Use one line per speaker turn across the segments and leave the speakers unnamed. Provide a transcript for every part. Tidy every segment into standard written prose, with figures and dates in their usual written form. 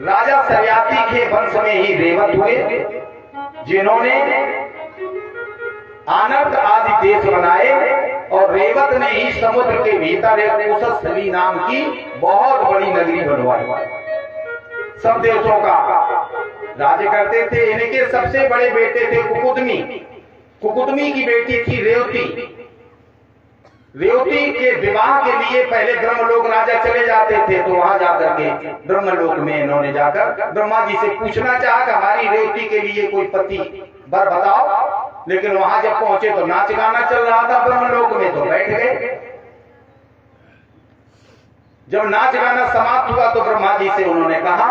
राजा सयाति के वंश में ही रेवत हुए, जिन्होंने आनर्त आदि देश बनाए, और रेवत ने ही समुद्र के भीतर एक कुशस्थली नाम की बहुत बड़ी नगरी बनवाई। सब देशों का राज्य करते थे। इनके सबसे बड़े बेटे थे कुकुदमी। कुकुदमी की बेटी थी रेवती। रेवती के विवाह के लिए पहले ब्रह्मलोक राजा चले जाते थे, तो वहां जाकर के ब्रह्मलोक में इन्होंने जाकर ब्रह्मा जी से पूछना चाहा कि हमारी रेवती के लिए कोई पति वर बताओ। लेकिन वहां जब पहुंचे तो नाच गाना चल रहा था ब्रह्मलोक में, तो बैठ गए। जब नाच गाना समाप्त हुआ तो ब्रह्मा जी से उन्होंने कहा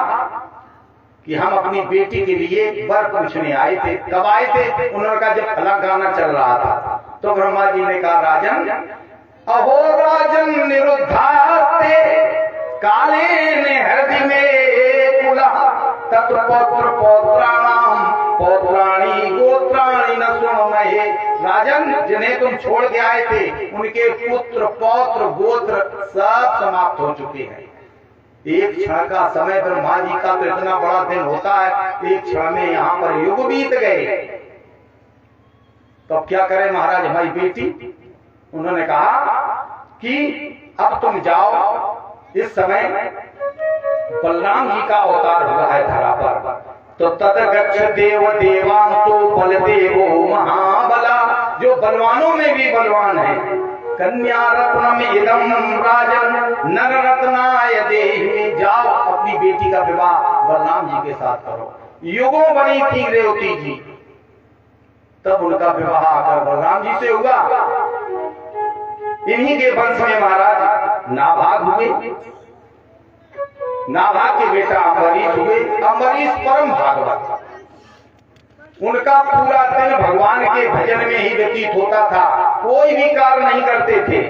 कि हम अपनी बेटी के लिए वर पूछने आए थे। कब आए थे? उन्होंने कहा जब फला गाना चल रहा था। तो ब्रह्मा जी ने कहा राजन, अहो राजन निरुद्धास्ते काले ने हृदय में कुला तत्पौत्र पौत्राणाम पौत्राणी गोत्राणी न सुमहे। राजन, जिन्हें तुम छोड़ के आए थे उनके पुत्र पौत्र गोत्र सब समाप्त हो चुके हैं। एक क्षण का समय ब्रह्मा जी का तो इतना बड़ा दिन होता है, एक क्षण में यहाँ पर युग बीत गए। तो अब क्या करें महाराज हमारी बेटी? उन्होंने कहा कि अब तुम जाओ। इस समय बलराम जी का अवतार हुआ है धरा पर, तो तदगच्छ देव देवांशो बलदेवो महाबला, जो बलवानों में भी बलवान है। कन्या रत्नम इदम राजन नर रत्नाय देहि, जाओ अपनी बेटी का विवाह बलराम जी के साथ करो। युगों बनी थी रेवती जी, तब उनका विवाह आकर बलराम जी से हुआ। इन्हीं के वंश में महाराज नाभाग हुए। नाभाग के बेटा अम्बरीश हुए। अम्बरीश परम भागवत, उनका पूरा दिन भगवान के भजन में ही व्यतीत होता था, कोई भी कार्य नहीं करते थे।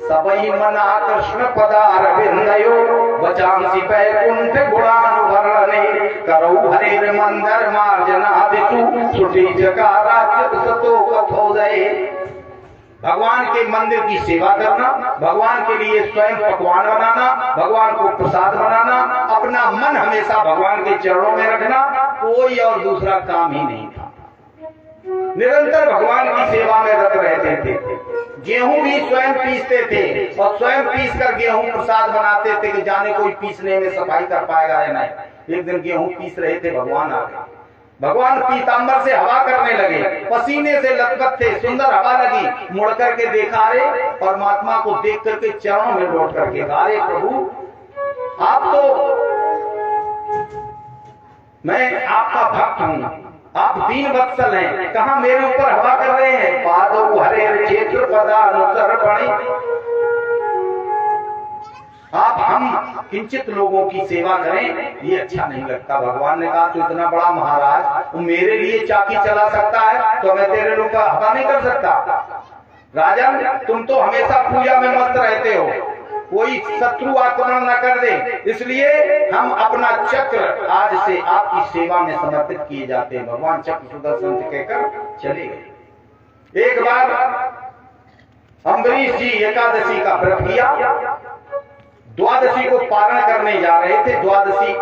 सबई मना कृष्ण पदारविंदयो वचांसी बैकुंठ गुणानुवर्णने करौ हरेर मंदर मार्जना वितु सुटी जकाराच्युत सतो कथोदये। भगवान के मंदिर की सेवा करना, भगवान के लिए स्वयं पकवान बनाना, भगवान को प्रसाद बनाना, अपना मन हमेशा भगवान के चरणों में रखना, कोई और दूसरा काम ही नहीं था। निरंतर भगवान की सेवा में रत रहते थे। गेहूं भी स्वयं पीसते थे और स्वयं पीस कर गेहूं प्रसाद बनाते थे कि जाने कोई पीसने में सफाई कर पाएगा या नहीं। एक दिन गेहूं पीस रहे थे, भगवान आ गए। भगवान पीतांबर से हवा करने लगे, पसीने से लथपथ थे, सुंदर हवा लगी। मुड़ करके देखा, रे परमात्मा को देख करके चरणों में लौट करके कहा, अरे प्रभु आप तो, मैं आपका भक्त हूँ, आप दीन वत्सल हैं, कहाँ मेरे ऊपर हवा कर रहे हैं। पादो हरे क्षेत्र पदानुसर बणी, आप हम किंचित लोगों की सेवा करें, ये अच्छा नहीं लगता। भगवान ने कहा, तो इतना बड़ा महाराज मेरे लिए चाकी चला सकता है, तो मैं तेरे लोग का हवा नहीं कर सकता। राजन, तुम तो हमेशा पूजा में मस्त रहते हो, कोई शत्रु आक्रमण न कर दे, इसलिए हम अपना चक्र आज से आपकी सेवा में समर्पित किए जाते हैं। भगवान चक्र सुदर्शन से कहकर चले गए। एक बार अम्बरीश जी एकादशी का व्रत किया, द्वादशी को पारण करने जा रहे थे। द्वादशी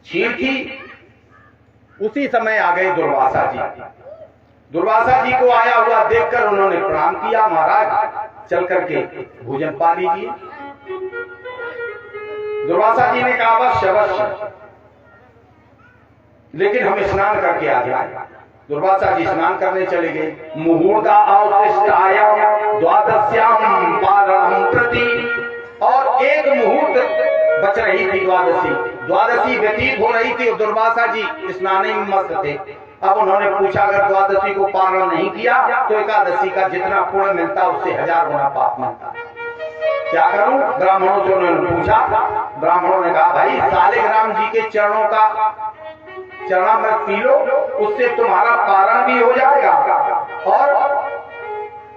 क्षीण थी, उसी समय आ गए दुर्वासा जी। दुर्वासा जी को आया हुआ देखकर उन्होंने प्रणाम किया, महाराज चल करके भोजन पा लीजिए। दुर्वासा जी ने कहा, अवश्य अवश्य, लेकिन हम स्नान करके आ जाए। दुर्वासा जी स्नान करने चले गए। मुहूर्ता अवशिष्टायाम द्वादश्याम पारणम प्रति, और एक मुहूर्त बच रही थी द्वादशी। द्वादशी व्यतीत हो रही थी और दुर्वासा जी स्नान में मस्त थे। अब उन्होंने पूछा, अगर द्वादशी को पारण नहीं किया तो एकादशी का जितना पुण्य मिलता उससे 1000 गुना पाप मिलता, क्या करूं? ब्राह्मणों से उन्होंने पूछा। ब्राह्मणों ने कहा, भाई सालिग्राम जी के चरणों का चरणामृत पी लो, उससे तुम्हारा पारण भी हो जाएगा और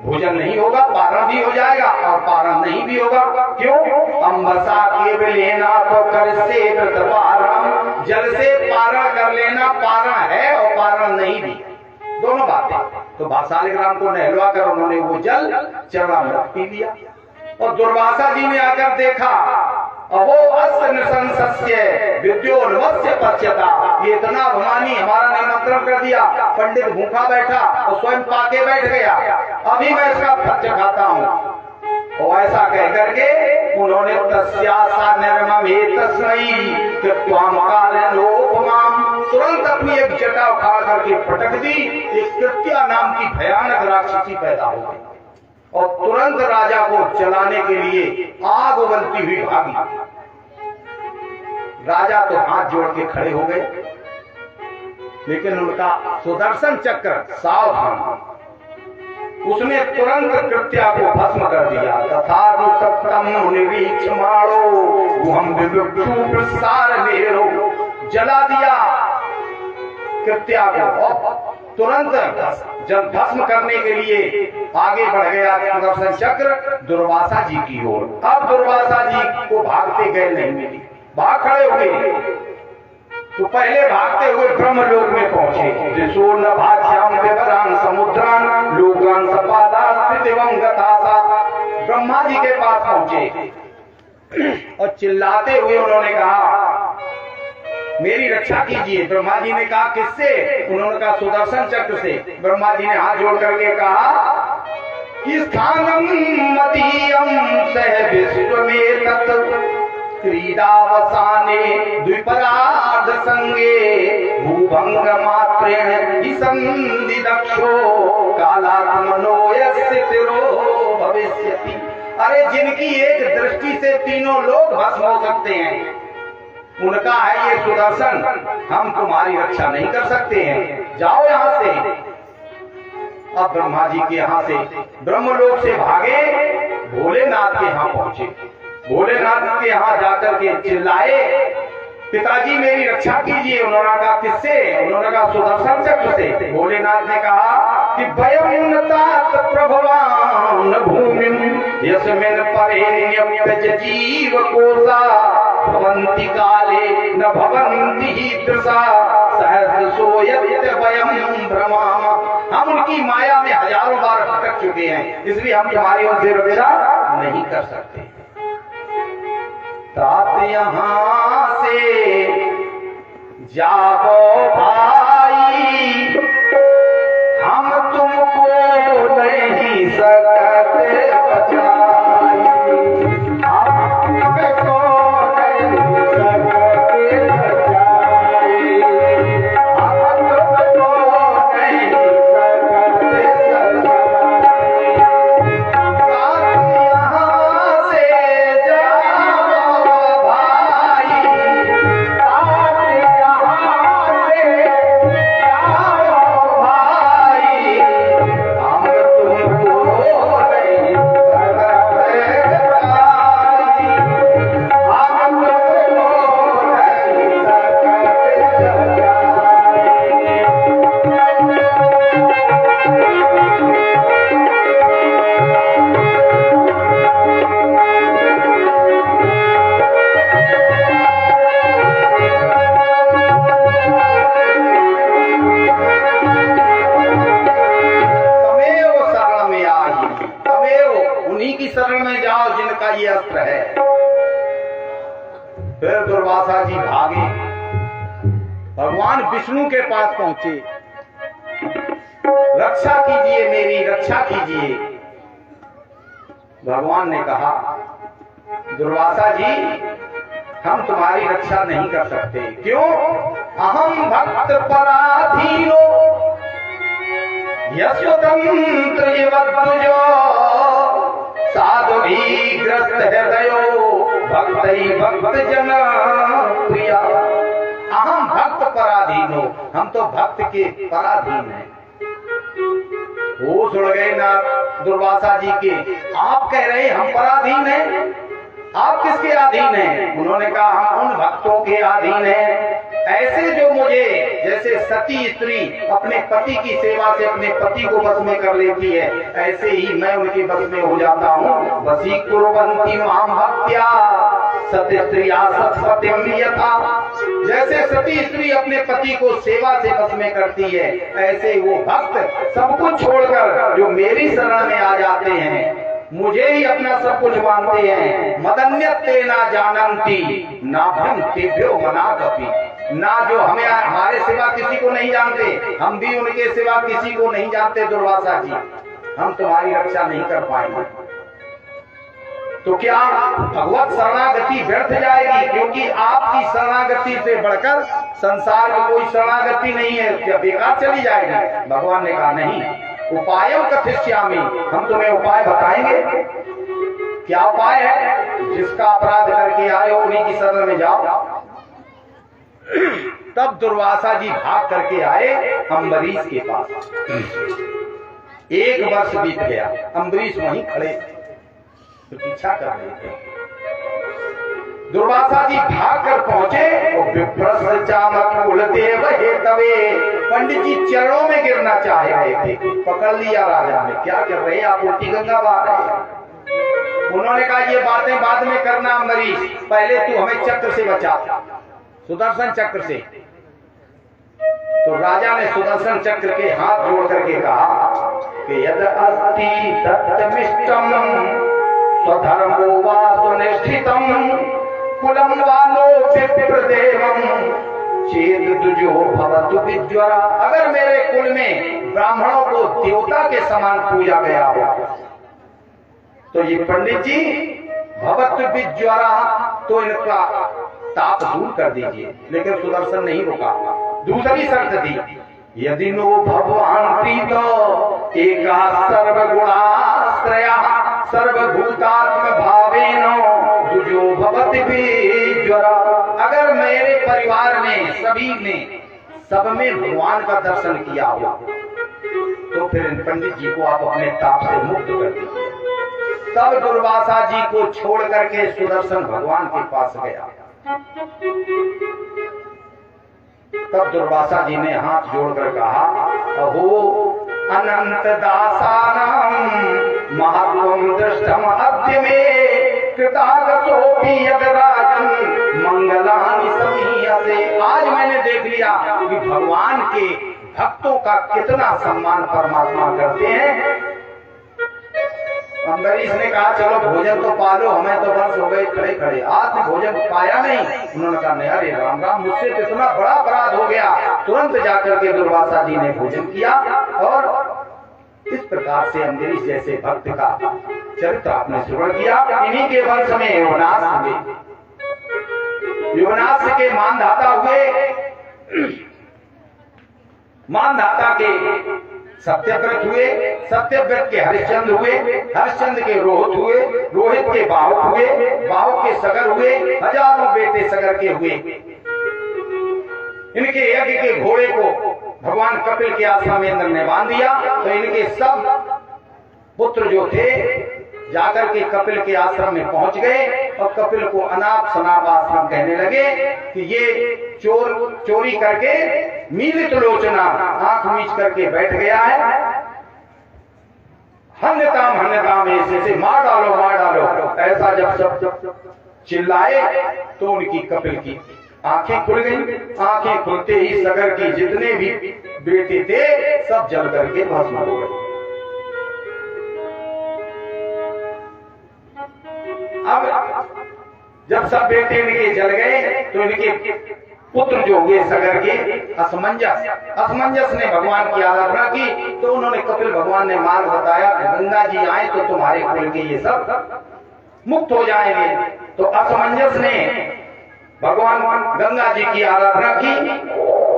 भोजन नहीं होगा, पारण भी हो जाएगा और पारण नहीं भी होगा। क्यों? अम्बसा केवल लेना तो कर से पारण, जल से पारण कर लेना पारण है और पारण नहीं भी, दोनों बातें। तो सालिग्राम को नहलवा कर उन्होंने वो जल चरणामृत पी लिया। और दुर्वासा जी ने आकर देखा, अहो अस्य नृशंसस्य विद्योन्मत्स्य पश्यता, ये इतना अभिमानी, हमारा निमंत्रण कर दिया, पंडित भूखा बैठा और स्वयं पाके बैठ गया, अभी मैं इसका फल चखाता हूँ। और ऐसा कह करके उन्होंने तस्यासा निर्ममेतस्मै कृत्वाम कालेनोपमाम, तुरंत अपनी एक जटा उखाड़ करके पटक दी। एक कृत्या नाम की भयानक राक्षसी पैदा हो गई और तुरंत राजा को जलाने के लिए आग उगलती हुई भागी। राजा तो हाथ जोड़ के खड़े हो गए, लेकिन उनका सुदर्शन चक्र सावधान, उसने तुरंत कृत्या को भस्म कर दिया। तथारुसप्तम निरीक्षमाणो गुहम विविक्षु प्रसार मेरो, जला दिया कृत्या को। तुरंत जब भस्म करने के लिए आगे बढ़ गया सुदर्शन चक्र दुर्वासा जी की ओर। अब दुर्वासा जी को भागते गए नहीं मिली, भाग खड़े हुए तो पहले भागते हुए ब्रह्मलोक में पहुंचे। त्रिशूल भाष्याम विवरान समुद्रान लोकान सपादा स्थितिवं गतासा, ब्रह्मा जी के पास पहुंचे और चिल्लाते हुए उन्होंने कहा मेरी रक्षा कीजिए। ब्रह्मा जी ने कहा किससे? उन्होंने कहा सुदर्शन चक्र से। ब्रह्मा जी ने हाथ जोड़ करके कहा कि स्थानम मदीयम सह विश्व में तत् क्रीडावसाने द्विपरार्ध संगे भूभंग मात्रेण विसंधि दक्षो कालात्मनो यस्य तिरो भविष्यति। अरे जिनकी एक दृष्टि से तीनों लोग भस्म हो सकते हैं, उनका है ये सुदर्शन, हम तुम्हारी रक्षा नहीं कर सकते हैं, जाओ यहाँ से। अब ब्रह्मा जी के यहाँ से ब्रह्मलोक से भागे, भोलेनाथ के यहाँ पहुंचे। भोलेनाथ के यहाँ जाकर के चिल्लाए पिताजी मेरी रक्षा कीजिए। उन्होंने कहा किससे? उन्होंने कहा सुदर्शन चक्र से। भोलेनाथ ने कहा कि भयमुन्नतात प्रभवान भूमिं यस्मिन् परेण्यप्य जीव कोसा भवन्ति काले न भवन्ति हीदृशा सहस्रशो यत् वयं भ्रमाम। हम उनकी माया में हजारों बार भटक चुके हैं, इसलिए हम तुम्हारी उनसे रक्षा नहीं कर सकते। तात यहाँ से जाओ भाई, हम तुमको नहीं सकते बचाई, हम तुमको नहीं सकते बचाई, हम तुमको नहीं सकते सजाई। तात यहाँ से जाओ भाई, तात यहाँ से जाओ भाई, हम तुमको नहीं सकते बचाई, हम तुमको नहीं सकते सजाई। तमेव शरण में आई, तमेव उन्हीं की शरण में जाओ जिनका ये अस्त्र है। फिर दुर्वासा जी भागे, भगवान विष्णु के पास पहुंचे, रक्षा कीजिए मेरी, रक्षा कीजिए। भगवान ने कहा दुर्वासा जी हम तुम्हारी रक्षा नहीं कर सकते। क्यों? अहम भक्त पराधीनो यशोतंत्र इवद्दुजो साधुभिग्रस्त हृदयो भक्तै भक्त जन प्रिया। अहम भक्त पराधीनो, हम तो भक्त के पराधीन हैं। होश उड़ गए ना दुर्वासा जी के, आप कह रहे हैं हम पराधीन हैं, आप किसके अधीन हैं? उन्होंने कहा हम उन भक्तों के अधीन हैं ऐसे जो मुझे, जैसे सती स्त्री अपने पति की सेवा से अपने पति को बस में कर लेती है, ऐसे ही मैं उनके बस में हो जाता हूँ। वसी कुर्वन्ति मां भक्त्या सती स्त्रिया सत्पतिं यथा, जैसे सती स्त्री अपने पति को सेवा से बस में करती है, ऐसे वो भक्त सब कुछ छोड़कर जो मेरी शरण में आ जाते हैं मुझे ही अपना सब कुछ मानते हैं। मदन्यते ना जानंती नाभ्यम तेभ्यो मनागपि, ना जो हमें हमारे सिवा किसी को नहीं जानते, हम भी उनके सिवा किसी को नहीं जानते। दुर्वासा जी, हम तुम्हारी रक्षा नहीं कर पाएंगे। तो क्या भगवत शरणागति व्यर्थ जाएगी? क्योंकि आपकी शरणागति से बढ़कर संसार में कोई शरणागति नहीं है, क्या बेकार चली जाएगी? भगवान ने कहा नहीं, उपायों कथिष्यामि, हम तुम्हें उपाय बताएंगे। क्या उपाय है? जिसका अपराध करके आए हो उन्हीं की शरण में जाओ। तब दुर्वासा जी भाग करके आए अम्बरीश के पास। 1 वर्ष बीत गया, अम्बरीश वहीं खड़े प्रतीक्षा कर रहे थे। दुर्वासा जी भाग कर पहुंचे और विप्रस्थ चामक कुलदेव हेतवे, पंडित जी चरणों में गिरना चाह रहे थे। पकड़ लिया राजा ने, क्या कर रहे हैं आप? उल्टी गंगा बहा रहे हैं। उन्होंने कहा ये बातें बाद में करना अम्बरीश, पहले तू हमें चक्र से बचा, सुदर्शन चक्र से। तो राजा ने सुदर्शन चक्र के हाथ जोड़ करके कहा कि यद अस्ति दत्तमिष्टम स्वधर्मो वा सुनिष्ठितम कुलम वालो विप्रदेवम चेत दुजो भवतु विज्वरा। अगर मेरे कुल में ब्राह्मणों को देवता के समान पूजा गया हो तो ये पंडित जी भवतु विज्वरा, तो इनका ताप दूर कर दीजिए। लेकिन सुदर्शन नहीं रुका, दूसरी शर्त दी, यदि नो भगवान प्रीतो एका सर्वगुणाश्रया सर्वभूतात्म भावेनो दुजो भवति विज्वरा। अगर मेरे परिवार में सभी ने सब में भगवान का दर्शन किया हो तो फिर इन पंडित जी को आप अपने ताप से मुक्त कर दीजिए। तब दुर्वासा जी को छोड़ करके सुदर्शन भगवान के पास गया। तब दुर्वासा जी ने हाथ जोड़कर कहा, अहो अनंत दासानां महत्वं दृष्टम अद्य मे कृतागतोऽपि यदराजन् मंगलानि समीयते। आज मैंने देख लिया कि भगवान के भक्तों का कितना सम्मान परमात्मा करते हैं। अम्बरीश ने कहा चलो भोजन तो पालो, हमें तो बस हो गए खड़े खड़े, आज भोजन पाया नहीं। उन्होंने कहा नहीं, अरे राम राम, मुझसे तो इतना बड़ा अपराध हो गया। तुरंत जाकर के दुर्वासा जी ने भोजन किया और इस प्रकार से अम्बरीश जैसे भक्त का चरित्र आपने श्रवण किया। इन्हीं के वंश में युवनाश हुए, युवनाश के मानधाता हुए, मानधाता के सत्यव्रत हुए, सत्यव्रत के हरिश्चंद्र हुए, हरिश्चंद्र के रोहित हुए, रोहित के बाहुक हुए, बाहुक के सगर हुए, हजारों बेटे सगर के हुए। इनके यज्ञ के घोड़े को भगवान कपिल के आश्रम में इंद्र ने बांध दिया। तो इनके सब पुत्र जो थे जाकर के कपिल के आश्रम में पहुंच गए और कपिल को अनाप शनाप आश्रम कहने लगे कि ये चोरी करके मीलित लोचना, आंख मीच करके बैठ गया है, हन्यताम ऐसे से मार डालो मार डालो। ऐसा जब सब चिल्लाए तो उनकी कपिल की आंखें खुल गई। आंखें खुलते ही सगर की जितने भी बेटे थे सब जल करके भस्म हो गए। अब जब सब बेटे इनके जल गए तो इनके पुत्र जो हुए सगर के असमंजस ने भगवान की आराधना की। तो उन्होंने कपिल भगवान ने मार्ग बताया, गंगा जी आए तो तुम्हारे कुल के ये सब मुक्त हो जाएंगे। तो असमंजस ने भगवान गंगा जी की आराधना की,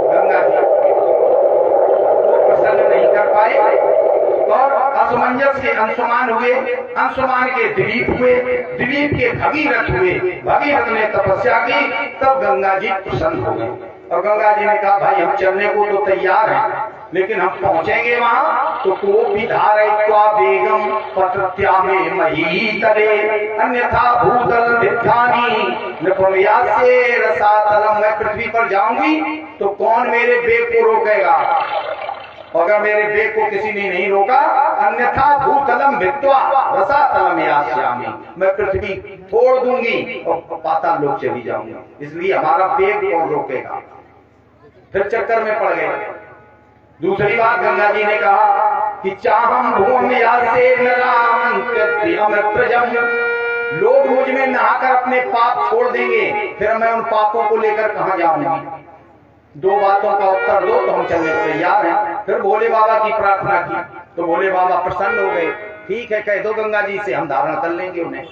गंगा जी वो प्रसन्न नहीं कर पाए और असमंजस के अंशुमान हुए, अंशुमान के दिलीप हुए, दिलीप के भगीरथ हुए, भगीरथ ने तपस्या की। तब गंगा जी प्रसन्न हो गए और गंगा जी ने कहा भाई हम चलने को तो तैयार हैं, लेकिन हम पहुंचेंगे वहां तो कोपि धारयित्वा वेगम पत्रत्यामे महीतले अन्यथा भूतल विद्यानि नृपमयास्ये रसातलम। मैं पृथ्वी पर जाऊंगी तो कौन मेरे वेग को रोकेगा? अगर मेरे वेग को किसी ने नहीं रोका, अन्यथा भूतलम भित्वा रसातलम यास्यामि, मैं पृथ्वी छोड़ दूंगी और पाताल लोक चली जाऊंगी। इसलिए हमारा वेग कौन रोकेगा? फिर चक्कर में पड़ गए। दूसरी बात गंगा जी ने कहा कि चाहम भूमिया से अमृतजम, लोग मुझ में नहाकर अपने पाप छोड़ देंगे, फिर मैं उन पापों को लेकर कहां जाऊंगी? दो बातों का उत्तर दो तो हम चलने को तैयार हैं। फिर भोले बाबा की प्रार्थना की तो भोले बाबा प्रसन्न हो गए। ठीक है, कह दो गंगा जी से, हम धारण कर लेंगे उन्हें।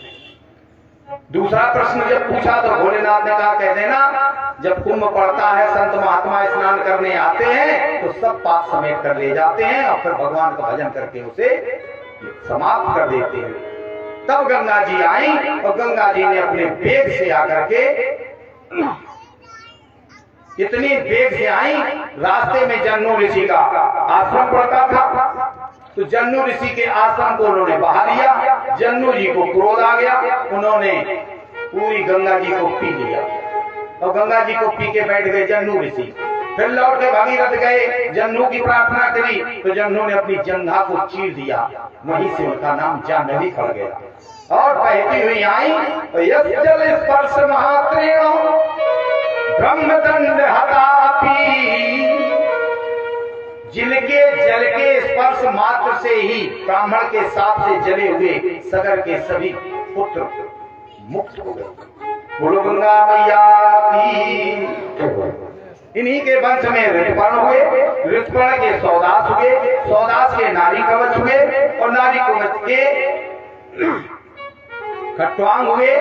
दूसरा प्रश्न जब पूछा तो भोलेनाथ ने कहा, कह देना जब कुंभ पड़ता है, संत महात्मा स्नान करने आते हैं तो सब पाप समेट कर ले जाते हैं और फिर भगवान का भजन करके उसे समाप्त कर देते हैं। तब गंगा जी आई और गंगा जी ने अपने वेग से आकर के, इतनी वेग से आई, रास्ते में जन्नू ऋषि का आश्रम पड़ता था, तो जन्नू ऋषि के आश्रम को उन्होंने बहा लिया। जन्नू जी को क्रोध आ गया, उन्होंने पूरी गंगा जी को पी लिया और गंगा जी को पी के बैठ गए जन्नू ऋषि। फिर लौट के भागीरथ गए, जन्नू की प्रार्थना करी तो जन्नू ने अपनी जंघा को चीर दिया, वहीं से उनका नाम जाह्नवी पड़ गया। और बहती हुई आई तो जल स्पर्श महात्रेण ब्रह्मदंड हतापी, जिनके जल के स्पर्श मात्र से ही ब्राह्मण के साथ से जले हुए सगर के सभी पुत्र मुक्त हो गए। बोलो गंगा मैया की। इन्हीं के वंश में ऋतुपर्ण हुए, ऋतुपर्ण के सौदास हुए, सौदास के नारी कवच हुए और नारी कवच के खट्वांग हुए,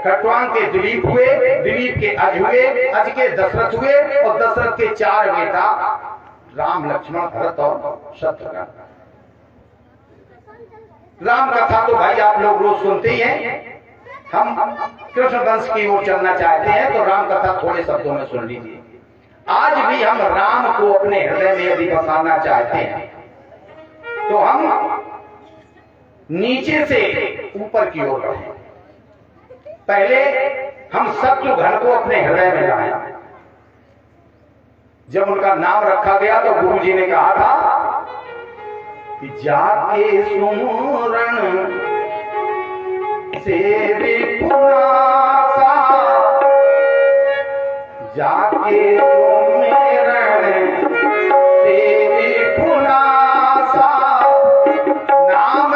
खट्वांग के दिलीप हुए, दिलीप के अज हुए, अज के दशरथ हुए और दशरथ के 4 बेटा राम, लक्ष्मण, भरत और शत्रुघ्न। राम कथा तो भाई आप लोग रोज सुनते ही हैं। हम कृष्ण वंश की ओर चलना चाहते हैं तो राम कथा थोड़े शब्दों में सुन लीजिए। आज भी हम राम को अपने हृदय में यदि बसाना चाहते हैं तो हम नीचे से ऊपर की ओर बढ़ें। पहले हम शत्रुघ्न को अपने हृदय में लाए। जब उनका नाम रखा गया तो गुरु जी ने कहा था कि जाके सुमरण से विपुनासा, जाके सुमिरन से विपुनासा, नाम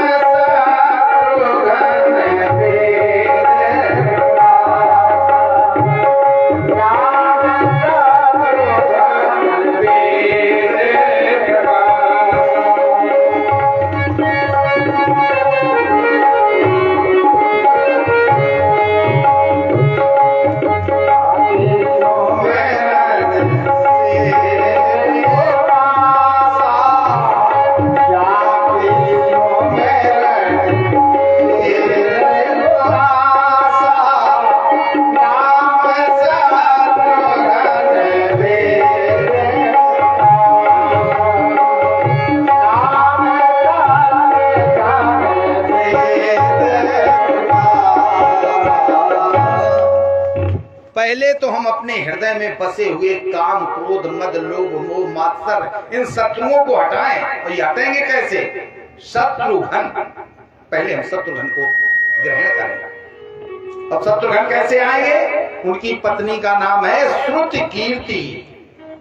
पहले तो हम अपने हृदय में बसे हुए काम, क्रोध, मद, लोभ, मोह, मात्सर, इन शत्रुओं को हटाएं। और ये हटाएंगे कैसे? शत्रुघ्न, पहले हम शत्रुघ्न को ग्रहण करें। अब शत्रुघ्न कैसे आएंगे? उनकी पत्नी का नाम है श्रुति कीर्ति।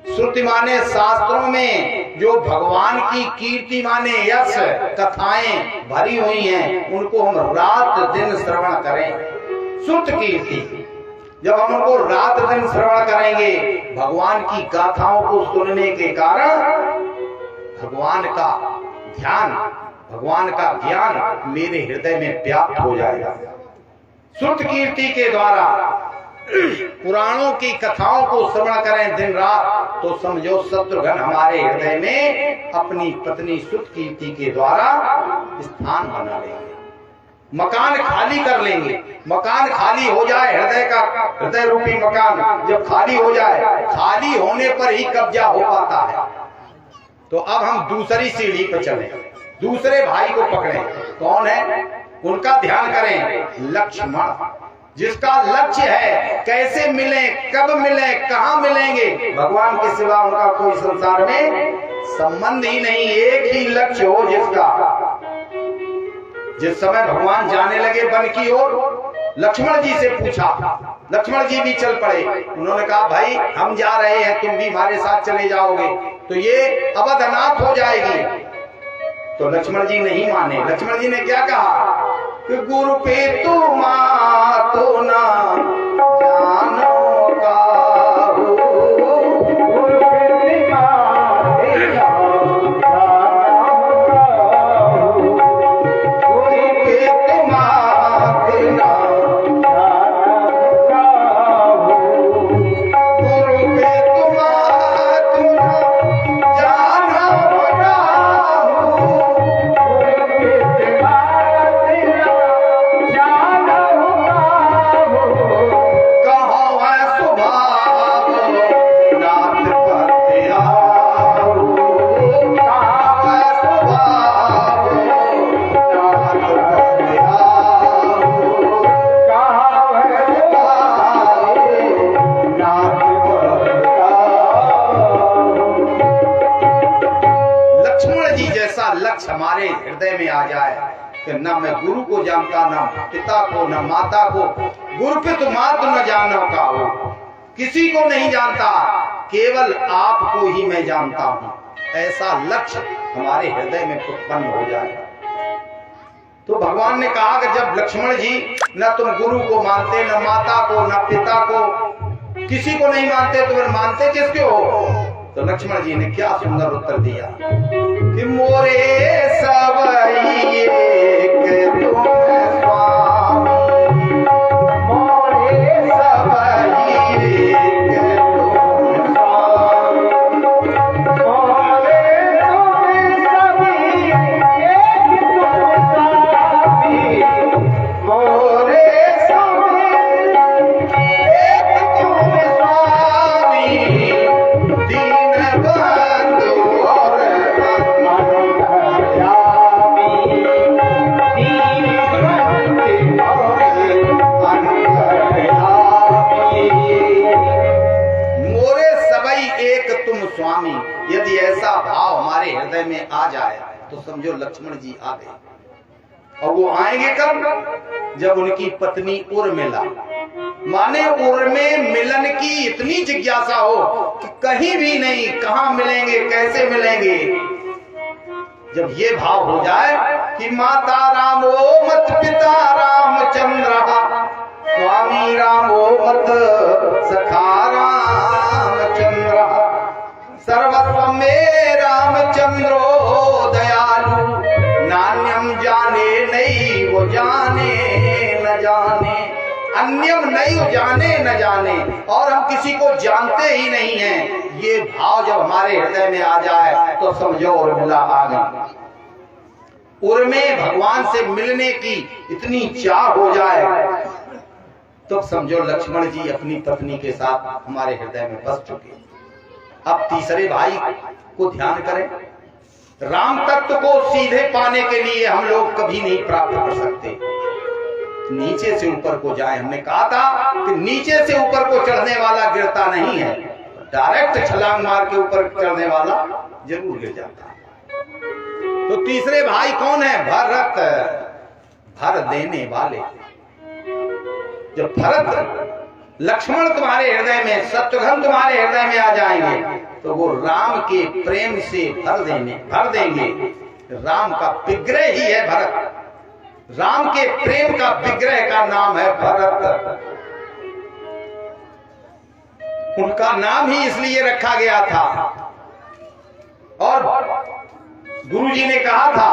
श्रुति माने शास्त्रों में जो भगवान की कीर्ति माने यश कथाएं भरी हुई हैं, उनको हम रात दिन श्रवण करें। श्रुति कीर्ति जब हम उनको रात दिन श्रवण करेंगे, भगवान की गाथाओं को सुनने के कारण भगवान का ध्यान, भगवान का ज्ञान मेरे हृदय में व्याप्त हो जाएगा। श्रुति कीर्ति के द्वारा पुराणों की कथाओं को श्रवण करें दिन रात तो समझो शत्रुघ्न हमारे हृदय में अपनी पत्नी श्रुति कीर्ति के द्वारा स्थान बना लेंगे, मकान खाली कर लेंगे। मकान खाली हो जाए, हृदय रूपी मकान जब खाली हो जाए, खाली होने पर ही कब्जा हो पाता है। तो अब हम दूसरी सीढ़ी पर चलें, दूसरे भाई को पकड़ें। कौन है? उनका ध्यान करें, लक्ष्मण, जिसका लक्ष्य है कैसे मिले, कब मिले, कहां मिलेंगे, भगवान के सिवा उनका कोई संसार में संबंध ही नहीं। एक ही लक्ष्य हो जिसका। जिस समय भगवान जाने लगे वन की ओर, लक्ष्मण जी से पूछा, लक्ष्मण जी भी चल पड़े। उन्होंने कहा भाई हम जा रहे हैं, तुम भी हमारे साथ चले जाओगे तो ये अवध अनाथ हो जाएगी। तो लक्ष्मण जी नहीं माने। लक्ष्मण जी ने क्या कहा कि गुरु पे तो मातो ना जानो काहू, गुरु पे माते ना जानो काहू, गुरु पे तो माते ना जानो काहू, गुरु पे तो मातो ना जानो काहू, हमारे हृदय में आ जाए कि न मैं गुरु को जानता, न पिता को, न माता को, गुरु पे तो मात न जानो का हो, किसी को नहीं जानता, केवल आपको ही मैं जानता हूं, ऐसा लक्ष्य हमारे हृदय में उत्पन्न हो जाए। तो भगवान ने कहा कि जब लक्ष्मण जी न तुम गुरु को मानते, न माता को, न पिता को, किसी को नहीं मानते, तो फिर मानते किसके हो? तो लक्ष्मण जी ने क्या सुंदर उत्तर दिया कि मोरे सबई एक तुम स्वामी, मोरे सबई एक तुम स्वामी, मोरे सबई एक तुम स्वामी, मोरे सबई एक तुम स्वामी, दीन बंधु और स्वामी। यदि ऐसा भाव हमारे हृदय में आ जाए तो समझो लक्ष्मण जी आ गए। और वो आएंगे कब? जब उनकी पत्नी उर्मिला, माने उर्मे मिलन की इतनी जिज्ञासा हो कि कहीं भी नहीं, कहां मिलेंगे, कैसे मिलेंगे। जब ये भाव हो जाए कि माता रामो मत पिता रामचंद्र, स्वामी रामो मत सखा रामचंद्र, सर्वस्व में रामचंद्रो दयालु, नान्यम जाने नहीं वो जाने न जाने, अन्यम नहीं जाने न जाने, और हम किसी को जानते ही नहीं हैं। ये भाव जब हमारे हृदय में आ जाए तो समझो उर्मिला आ गई। उर्मे भगवान से मिलने की इतनी चाह हो जाए तो समझो लक्ष्मण जी अपनी पत्नी के साथ हमारे हृदय में बस चुके। अब तीसरे भाई को ध्यान करें। राम तत्व को सीधे पाने के लिए हम लोग कभी नहीं प्राप्त कर सकते, नीचे से ऊपर को जाए। हमने कहा था कि नीचे से ऊपर को चढ़ने वाला गिरता नहीं है, डायरेक्ट छलांग मार के ऊपर चढ़ने वाला जरूर गिर जाता है। तो तीसरे भाई कौन है? भरत, भर देने वाले। जब भरत लक्ष्मण तुम्हारे हृदय में, शत्रुघ्न तुम्हारे हृदय में आ जाएंगे तो वो राम के प्रेम से भर देंगे। राम का विग्रह ही है भरत, राम के प्रेम का विग्रह का नाम है भरत। उनका नाम ही इसलिए रखा गया था। और गुरु जी ने कहा था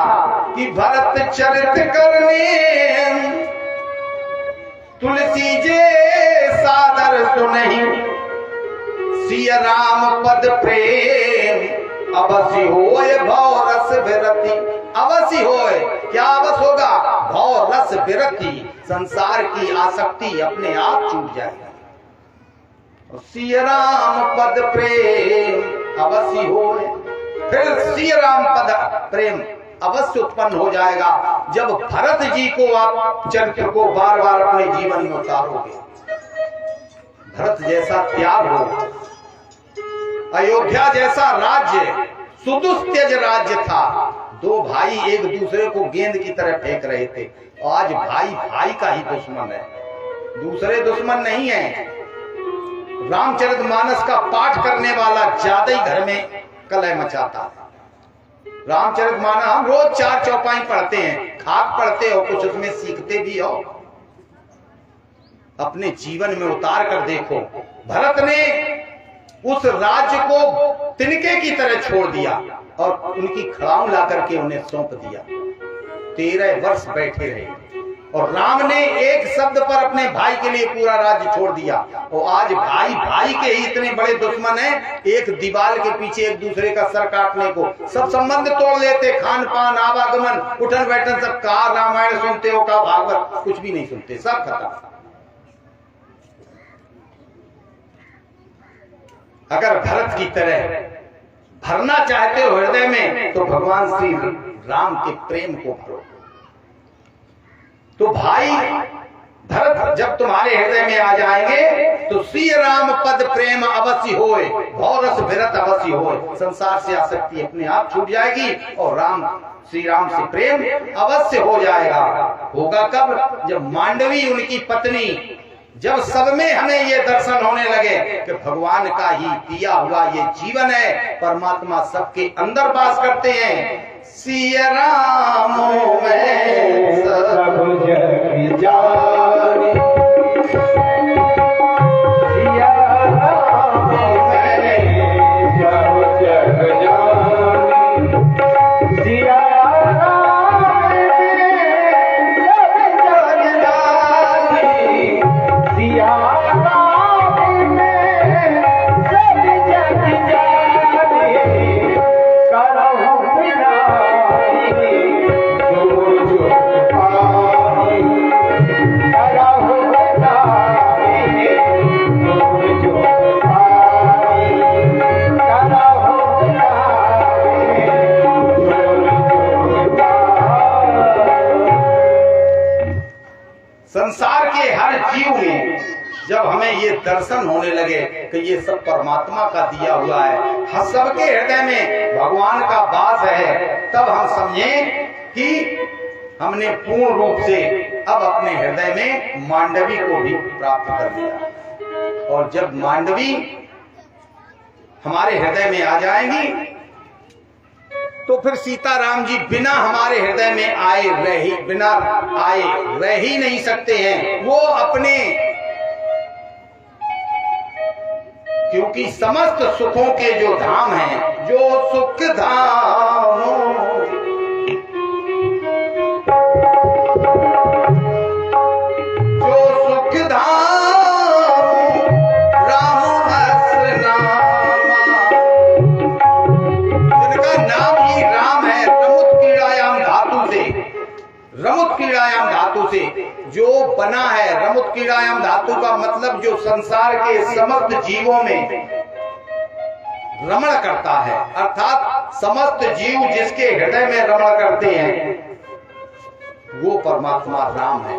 कि भरत चरित करने तुलसी जे सादर सुनहि, सिया राम पद प्रेम अवश्य होय भव रस विरति। अवश्य होय, क्या अवश्य होगा? भव रस विरति, संसार की आसक्ति अपने आप छूट जाएगा। सिया राम पद प्रेम अवश्य होय, फिर सिया राम पद प्रेम अवश्य उत्पन्न हो जाएगा जब भरत जी को आप चरित्र को बार बार अपने जीवन में उतारोगे। भरत जैसा त्याग हो, अयोध्या जैसा राज्य सुदुस्त्यज राज्य था। दो भाई एक दूसरे को गेंद की तरह फेंक रहे थे। आज भाई भाई का ही दुश्मन है, दूसरे दुश्मन नहीं है। रामचरितमानस का पाठ करने वाला ज्यादा ही घर में कलह मचाता है। रामचरितमानस हम रोज 4 चौपाई पढ़ते हैं, खाक पढ़ते हो, कुछ उसमें सीखते भी हो, अपने जीवन में उतार कर देखो। भरत ने उस राज्य को तिनके की तरह छोड़ दिया और उनकी खड़ाऊ ला करके उन्हें सौंप दिया। 13 वर्ष बैठे रहे और राम ने एक शब्द पर अपने भाई के लिए पूरा राज्य छोड़ दिया। और आज भाई भाई के ही इतने बड़े दुश्मन हैं, एक दीवार के पीछे एक दूसरे का सर काटने को सब संबंध तोड़ लेते, खान पान आवागमन उठन बैठन सब। का रामायण सुनते हो, का भागवत, कुछ भी नहीं सुनते, सब खत्म। अगर भरत की तरह भरना चाहते हो हृदय में, तो भगवान श्री राम के प्रेम को भरो। तो भाई भरत जब तुम्हारे हृदय में आ जाएंगे तो श्री राम पद प्रेम अवश्य होए, भौरस भरत अवश्य होए। संसार से आसक्ति अपने आप छूट जाएगी और श्री राम से प्रेम अवश्य हो जाएगा। होगा कब? जब मांडवी उनकी पत्नी, जब सब में हमें ये दर्शन होने लगे कि भगवान का ही दिया हुआ ये जीवन है, परमात्मा सबके अंदर वास करते हैं। सिया राम में सब जग जाने, सिया राम में सब जग जाने, सिया संसार के हर जीव में जब हमें ये दर्शन होने लगे कि ये सब परमात्मा का दिया हुआ है, सबके हृदय में भगवान का वास है, तब हम समझें कि हमने पूर्ण रूप से अब अपने हृदय में मांडवी को भी प्राप्त कर लिया। और जब मांडवी हमारे हृदय में आ जाएंगी तो फिर सीताराम जी बिना हमारे हृदय में बिना आए रह ही नहीं सकते हैं। वो अपने, क्योंकि समस्त सुखों के जो धाम हैं, जो सुख धाम, जो सुख धाम राम हस्र नामा, जिनका नाम ही राम है। रमुत क्रीड़ायाम धातु से, रमुत क्रीड़ायाम धातु से जो बना है, रमुत क्रीड़ायाम धातु का मतलब जो संसार के समस्त जीवों में रमण करता है, अर्थात समस्त जीव जिसके हृदय में रमण करते हैं, वो परमात्मा राम है।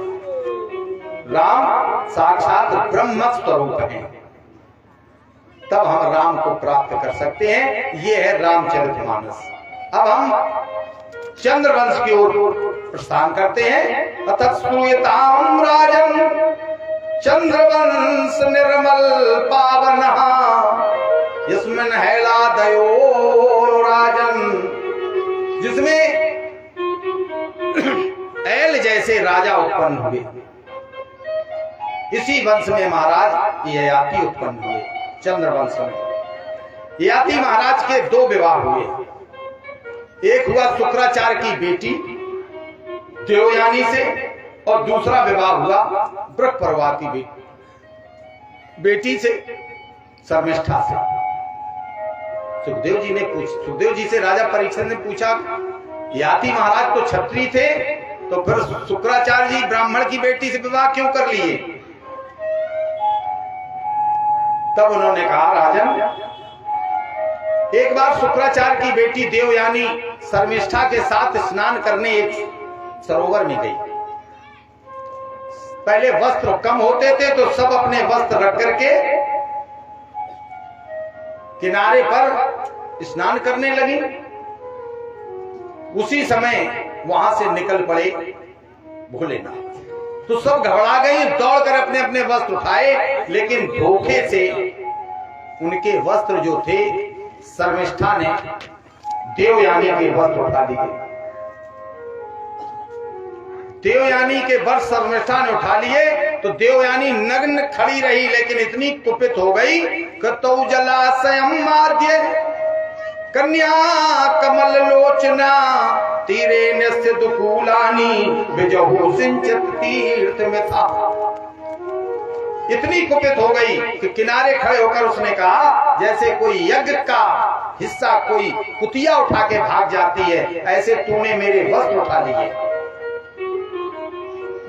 राम साक्षात ब्रह्म स्वरूप है। तब हम राम को प्राप्त कर सकते हैं। ये है रामचरितमानस। अब हम चंद्रवंश की ओर प्रस्थान करते हैं। अतः श्रूयताम राजन चंद्रवंश निर्मल पावनः, जिसमें हैलादयो राजन, जिसमें ऐल जैसे राजा उत्पन्न हुए। इसी वंश में महाराज ययाति उत्पन्न हुए। चंद्रवंश में ययाति महाराज के 2 विवाह हुए। एक हुआ शुक्राचार्य की बेटी देवयानी से और दूसरा विवाह हुआ बृहस्पति की बेटी से, शर्मिष्ठा से। सुखदेव जी से राजा परीक्षित ने पूछा, ययाति महाराज तो क्षत्रिय थे, तो फिर शुक्राचार्य जी ब्राह्मण की बेटी से विवाह क्यों कर लिए? तब उन्होंने कहा, राजन, एक बार शुक्राचार्य की बेटी देवयानी शर्मिष्ठा के साथ स्नान करने एक सरोवर में गई। पहले वस्त्र कम होते थे तो सब अपने वस्त्र रख करके किनारे पर स्नान करने लगी। उसी समय वहां से निकल पड़े भोलेनाथ। तो सब घबरा गई, दौड़कर अपने अपने वस्त्र उठाए, लेकिन धोखे से उनके वस्त्र जो थे शर्मिष्ठा ने देवयानी के वस्त्र उठा लिए। देवयानी के वस्त्र शर्मिष्ठा ने उठा लिए तो देवयानी नग्न खड़ी रही, लेकिन इतनी कुपित हो गई कि तो जलाशयम माध्य कन्या कमल लोचना तीरे नस्य दुकूलानी बिजहु सिंचित तीर्थ में था। इतनी कुपित हो गई कि किनारे खड़े होकर उसने कहा, जैसे कोई यज्ञ का हिस्सा कोई कुतिया उठा के भाग जाती है, ऐसे तूने मेरे वस्त्र उठा लिए।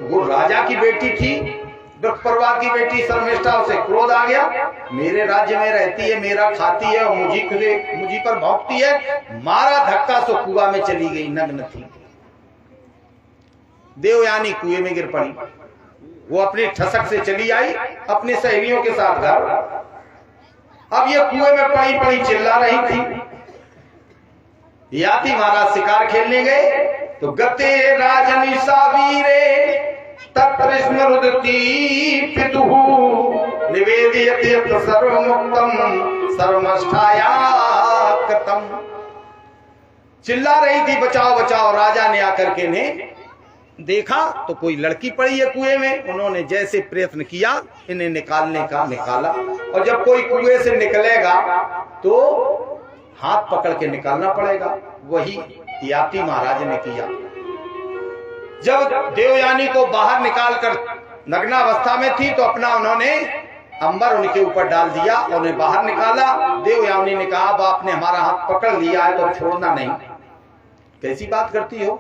वो राजा की बेटी थी, दुष्प्रभा की बेटी शर्मिष्ठा, उसे क्रोध आ गया। मेरे राज्य में रहती है, मेरा खाती है और मुझी पर भौंकती है। मारा धक्का सो कुआं में चली गई, नग्न थी। देवयानी कुएं में गिर पड़ी। वो अपनी ठसक से चली आई अपने सहेलियों के साथ घर। अब ये कुएं में पड़ी पड़ी चिल्ला रही थी। याति महाराज शिकार खेलने गए तो गते राजनी सावीरे तत्र स्मरुदती पितुः निवेदयते सर्वमुक्तम सर्वष्ठाया कृतम। चिल्ला रही थी बचाओ बचाओ। राजा ने आकर के ने देखा तो कोई लड़की पड़ी है कुएं में। उन्होंने जैसे प्रयत्न किया इन्हें निकालने का, निकाला। और जब कोई कुएं से निकलेगा तो हाथ पकड़ के निकालना पड़ेगा। वही याति महाराज ने किया। जब देवयानी को बाहर निकालकर नग्नावस्था में थी तो अपना उन्होंने अंबर उनके ऊपर डाल दिया, उन्हें बाहर निकाला। देवयानी ने कहा, अब आपने हमारा हाथ पकड़ लिया है तो छोड़ना नहीं। कैसी बात करती हो,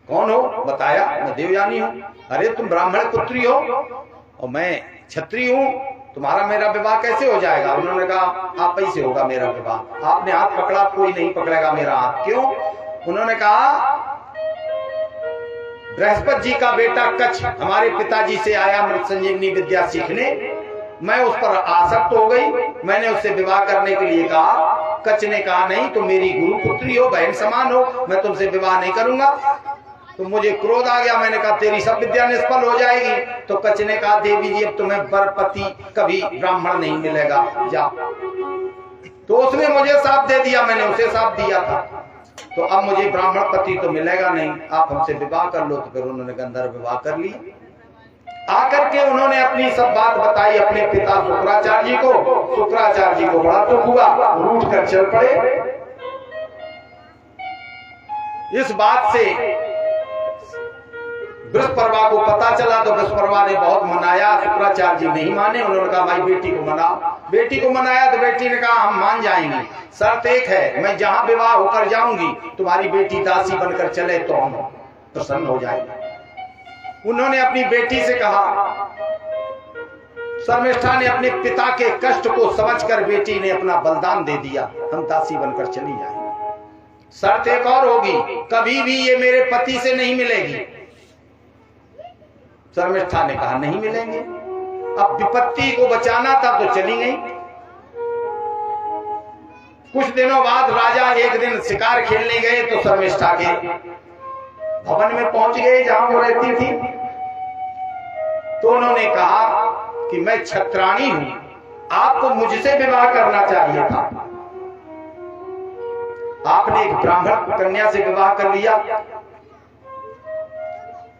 कौन हो? बताया, मैं देवयानी हूँ। अरे तुम ब्राह्मण पुत्री हो और मैं क्षत्रिय हूँ, तुम्हारा मेरा विवाह कैसे हो जाएगा? उन्होंने कहा, आप ही से होगा मेरा विवाह। आपने हाथ पकड़ा, कोई नहीं पकड़ेगा मेरा हाथ। क्यों? उन्होंने कहा, बृहस्पति जी का बेटा कच्छ हमारे पिताजी से आया मृत संजीवनी विद्या सीखने। मैं उस पर आसक्त हो गई, मैंने उससे विवाह करने के लिए कहा। कच्छ ने कहा, नहीं तुम मेरी गुरु पुत्री हो, बहन समान हो, मैं तुमसे विवाह नहीं करूंगा। तो मुझे क्रोध आ गया, मैंने कहा तेरी सब विद्या निष्फल हो जाएगी। तो कच्छ ने कहा, देवी जी अब तुम्हें बरपति कभी ब्राह्मण नहीं मिलेगा, जा। तो उसने मुझे शाप दे दिया, मैंने उसे शाप दिया था, तो अब मुझे ब्राह्मण पति तो मिलेगा नहीं, आप हमसे विवाह कर लो। तो फिर उन्होंने गंधर्व विवाह कर ली। आकर के उन्होंने अपनी सब बात बताई अपने पिता शुक्राचार्य जी को। शुक्राचार्य जी को बड़ा दुख हुआ, रूठ कर चल पड़े। इस बात से बृहस्पति को पता चला तो बृहस्पति ने बहुत मनाया। शुक्राचार्य जी नहीं माने, उन्होंने कहा भाई बेटी को मनाओ। बेटी को मनाया तो बेटी ने कहा, हम मान जाएंगे, शर्त एक है, मैं जहां विवाह होकर जाऊंगी तुम्हारी बेटी दासी बनकर चले तो हम प्रसन्न हो जाएंगे। उन्होंने अपनी बेटी से कहा। शर्मिष्ठा ने अपने पिता के कष्ट को समझकर बेटी ने अपना बलिदान दे दिया, हम दासी बनकर चली जाएंगे। शर्त एक और होगी, कभी भी ये मेरे पति से नहीं मिलेगी। शर्मिष्ठा ने कहा, नहीं मिलेंगे। अब विपत्ति को बचाना था तो चली गई। कुछ दिनों बाद राजा एक दिन शिकार खेलने गए तो शर्मिष्ठा के भवन में पहुंच गए जहां वो रहती थी। तो उन्होंने कहा कि मैं क्षत्राणी हूं, आपको मुझसे विवाह करना चाहिए था। आपने एक ब्राह्मण कन्या से विवाह कर लिया,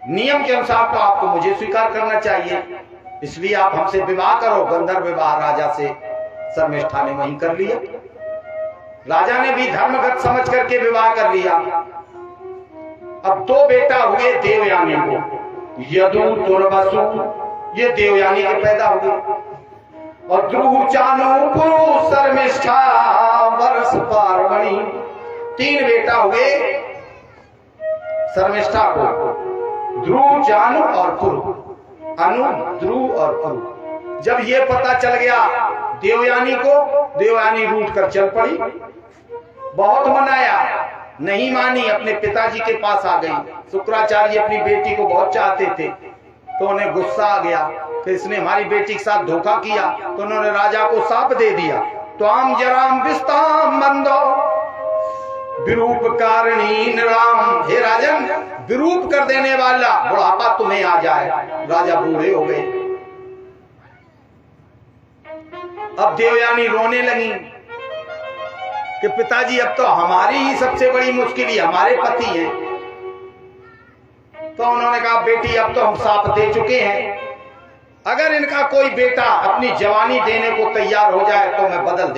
नियम के अनुसार तो आपको मुझे स्वीकार करना चाहिए, इसलिए आप हमसे विवाह करो। गंधर्व विवाह राजा से शर्मिष्ठा ने वहीं कर लिया। राजा ने भी धर्मगत समझ करके विवाह कर लिया। अब दो बेटा हुए देवयानी को, यदु दुर्वसु, ये देवयानी के पैदा हुए, और ध्रुव चानु पुरु शर्मिष्ठा वर्ष पार्वणी, तीन बेटा हुए शर्मिष्ठा को, ध्रुव चानु और पुरु, अनु ध्रुव और पुरु। जब ये पता चल गया देवयानी को, देवयानी रूठ कर चल पड़ी। बहुत मनाया, नहीं मानी, अपने पिताजी के पास आ गई। शुक्राचार्य अपनी बेटी को बहुत चाहते थे तो उन्हें गुस्सा आ गया कि इसने हमारी बेटी के साथ धोखा किया। तो उन्होंने राजा को शाप दे दिया, त्वाम जराम विस्ताम मंदो विरूप कारिणी नृणाम। हे राजन, विरूप कर देने वाला बुढ़ापा तुम्हें आ जाए। राजा बूढ़े हो गए। अब देवयानी रोने लगी। कि पिताजी अब तो हमारी ही सबसे बड़ी मुश्किल ही हमारे पति हैं। तो उन्होंने कहा बेटी अब तो हम साथ दे चुके हैं, अगर इनका कोई बेटा अपनी जवानी देने को तैयार हो जाए तो मैं बदल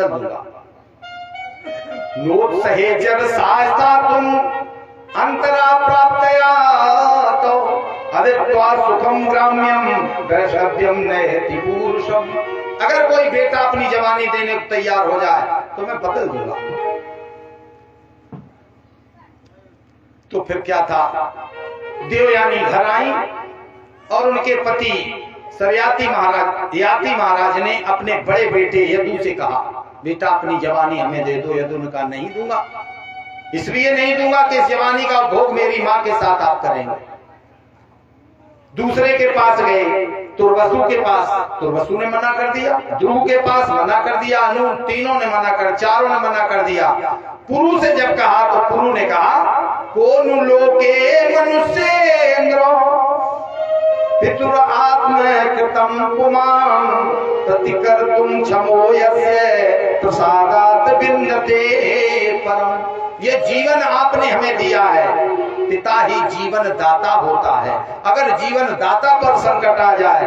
दूंगा। नोट सहेजर साहता तुम अंतरा प्राप्तया तो अधित्वा सुखम ग्राम्यम वैश्यम नयति पुरुषम। अगर कोई बेटा अपनी जवानी देने को तैयार हो जाए तो मैं बदल दूंगा। तो फिर क्या था, देवयानी घर आई और उनके पति याति महाराज ने अपने बड़े बेटे यदु से कहा बेटा अपनी जवानी हमें दे दो। यदु ने कहा नहीं दूंगा, इसलिए नहीं दूंगा कि इस जवानी का भोग मेरी मां के साथ आप करेंगे। दूसरे के पास गए, तुर्वसु के पास, तुर्वसु ने मना कर दिया। ध्रुव के पास मना कर दिया, अनु, तीनों ने मना कर, चारों ने मना कर दिया। पुरु से जब कहा तो पुरु ने कहा कोनु लोके मनुष्येन्द्रो पितुर आत्म कृतम पुमान प्रतिकर्तुम क्षमो यस्य प्रसादात विन्दते परम। ये जीवन आपने हमें दिया है, पिता ही जीवन दाता होता है। अगर जीवन दाता पर संकट आ जाए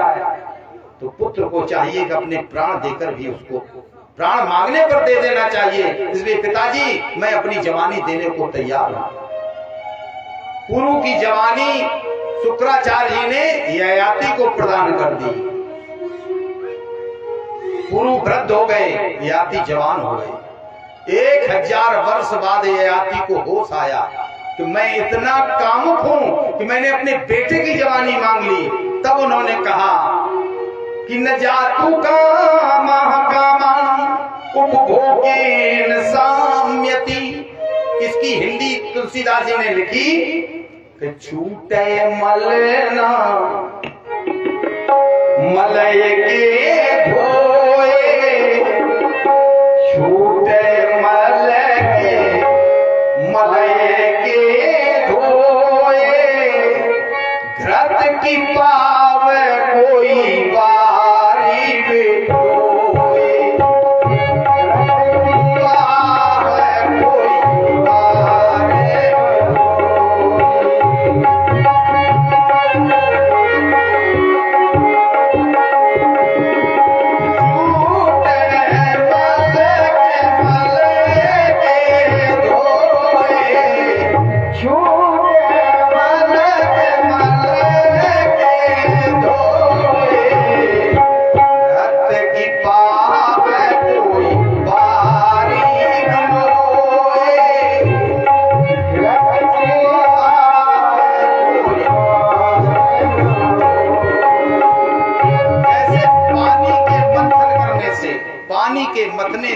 तो पुत्र को चाहिए कि अपने प्राण देकर भी उसको, प्राण मांगने पर दे देना चाहिए। इसलिए पिताजी मैं अपनी जवानी देने को तैयार हूं। पुरु की जवानी शुक्राचार्य जी ने ययाति को प्रदान कर दी। पुरु वृद्ध हो गए, ययाति जवान हो गए। 1000 वर्ष बाद ययाति को होश आया कि मैं इतना कामुक हूं कि मैंने अपने बेटे की जवानी मांग ली। तब उन्होंने कहा कि न जातु कामा उपभोगेन साम्यति। इसकी हिंदी तुलसीदास जी ने लिखी कि छूटे मलना मलय के धोए, छूटे मलय के धोए, घृत की पाव कोई बारी बिठोए,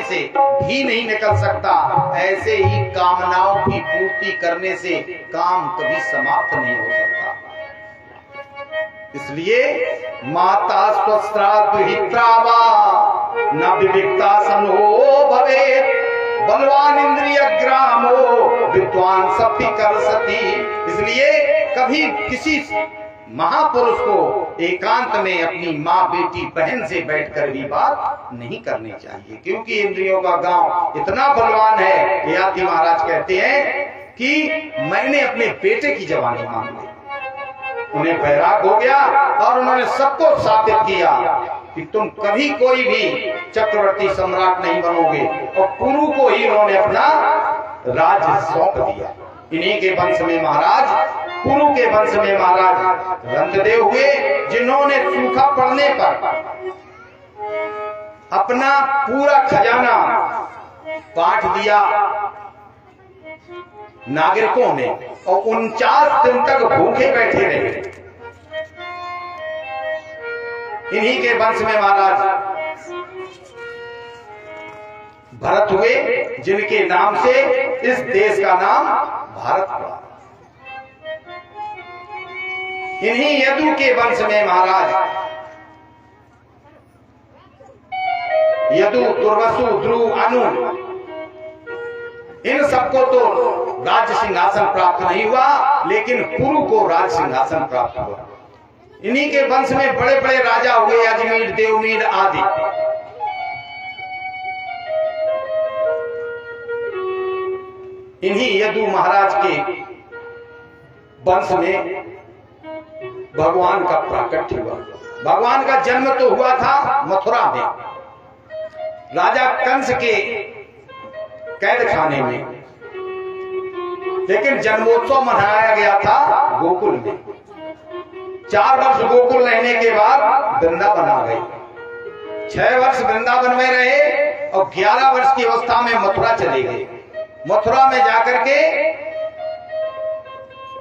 से घी नहीं निकल सकता, ऐसे ही कामनाओं की पूर्ति करने से काम कभी समाप्त नहीं हो सकता। इसलिए माता स्वस्त्राद् हित्रावा न विविक्ता सनो भवेत्, बलवान इंद्रिय ग्रामो विद्वान सपि कर सती। इसलिए कभी किसी महापुरुष को एकांत में अपनी माँ बेटी बहन से बैठकर भी बात नहीं करनी चाहिए, क्योंकि इंद्रियों का गांव इतना बलवान है। ययाति महाराज कहते हैं कि मैंने अपने बेटे की जवानी मांग ली। उन्हें बैराग हो गया और उन्होंने सबको साबित किया कि तुम कभी कोई भी चक्रवर्ती सम्राट नहीं बनोगे, और पुरु को ही उन्होंने अपना राज्य सौंप दिया। इन्हीं के वंश में महाराज, पुरु के वंश में महाराज रंतदेव हुए, जिन्होंने सूखा पड़ने पर अपना पूरा खजाना बांट दिया नागरिकों ने, और 49 दिन तक भूखे बैठे रहे। इन्हीं के वंश में महाराज भरत हुए, जिनके नाम से इस देश का नाम भारत पड़ा। इन्हीं यदु के वंश में महाराज यदु, तुर्वसु, ध्रुव, अनु, इन सबको तो राज्य सिंहासन प्राप्त नहीं हुआ, लेकिन पुरु को राज्य सिंहासन प्राप्त हुआ। इन्हीं के वंश में बड़े बड़े राजा हुए, अजमेर, देवमीर आदि। इन्हीं यदु महाराज के वंश में भगवान का प्राकट्य हुआ। भगवान का जन्म तो हुआ था मथुरा में, राजा कंस के कैद खाने में, लेकिन जन्मोत्सव मनाया गया था गोकुल में। 4 वर्ष गोकुल रहने के बाद वृंदावन आ गए। 6 वर्ष वृंदावन में रहे और 11 वर्ष की अवस्था में मथुरा चले गए। मथुरा में जाकर के